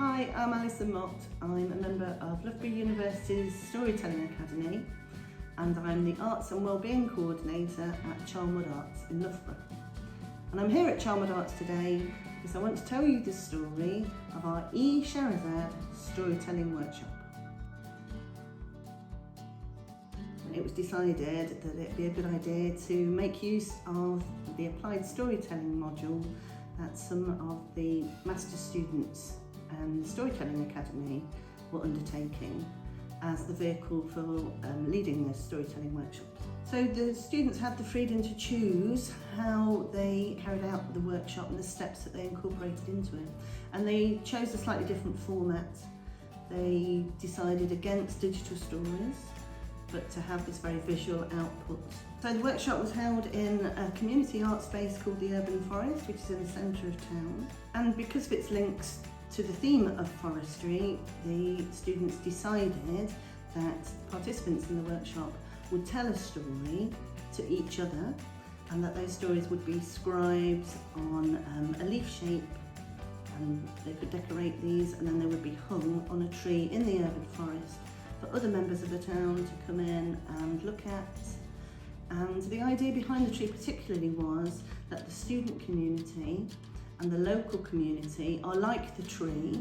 Hi, I'm Alison Mott. I'm a member of Loughborough University's Storytelling Academy and I'm the Arts and Wellbeing Coordinator at Charnwood Arts in Loughborough. And I'm here at Charnwood Arts today because I want to tell you the story of our Sherazad storytelling workshop. It was decided that it'd be a good idea to make use of the applied storytelling module that some of the master students and the Storytelling Academy were undertaking as the vehicle for leading the storytelling workshops. So the students had the freedom to choose how they carried out the workshop and the steps that they incorporated into it. And they chose a slightly different format. They decided against digital stories, but to have this very visual output. So the workshop was held in a community art space called the Urban Forest, which is in the centre of town. And because of its links to the theme of forestry, the students decided that participants in the workshop would tell a story to each other and that those stories would be scribed on a leaf shape, and they could decorate these and then they would be hung on a tree in the urban forest for other members of the town to come in and look at. And the idea behind the tree particularly was that the student community and the local community are like the tree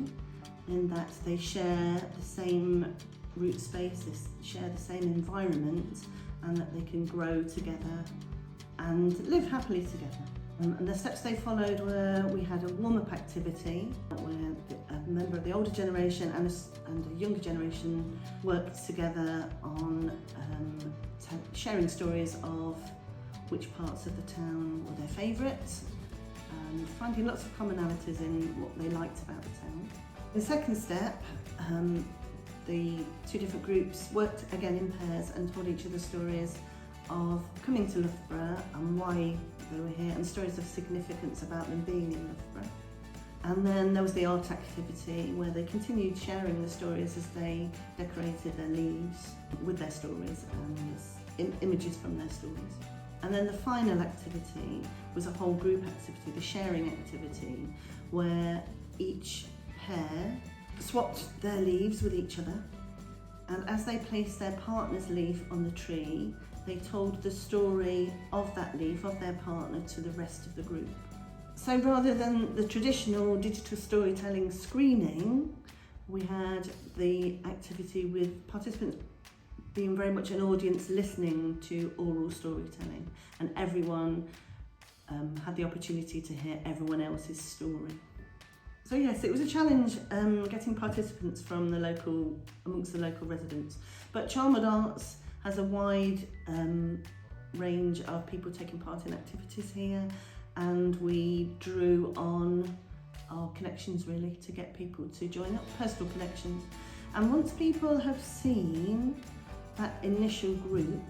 in that they share the same root space, they share the same environment, and that they can grow together and live happily together. And the steps they followed were, we had a warm-up activity where a member of the older generation and a younger generation worked together on sharing stories of which parts of the town were their favourites, and finding lots of commonalities in what they liked about the town. The second step, the two different groups worked again in pairs and told each other stories of coming to Loughborough and why they were here, and stories of significance about them being in Loughborough. And then there was the art activity where they continued sharing the stories as they decorated their leaves with their stories and images from their stories. And then the final activity was a whole group activity, the sharing activity, where each pair swapped their leaves with each other, and as they placed their partner's leaf on the tree, they told the story of that leaf, of their partner, to the rest of the group. So rather than the traditional digital storytelling screening, we had the activity with participants being very much an audience listening to oral storytelling, and everyone had the opportunity to hear everyone else's story. So yes, it was a challenge getting participants from amongst the local residents, but Charnwood Arts has a wide range of people taking part in activities here, and we drew on our connections really to get people to join up, personal connections. And once people have seen that initial group,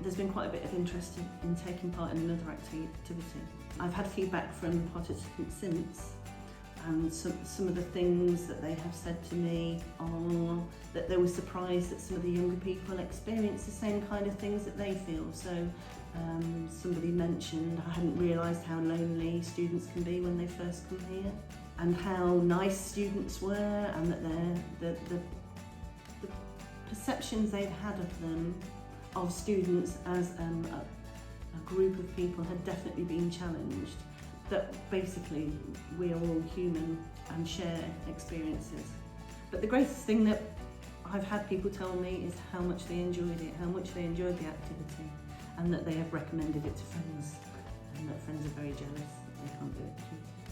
there's been quite a bit of interest in taking part in another activity. I've had feedback from participants since, and some of the things that they have said to me are that they were surprised that some of the younger people experience the same kind of things that they feel. So somebody mentioned, I hadn't realised how lonely students can be when they first come here, and how nice students were, and that the perceptions they'd had of them, of students as a group of people, had definitely been challenged. That basically we are all human and share experiences. But the greatest thing that I've had people tell me is how much they enjoyed it, how much they enjoyed the activity, and that they have recommended it to friends, and that friends are very jealous that they can't do it too.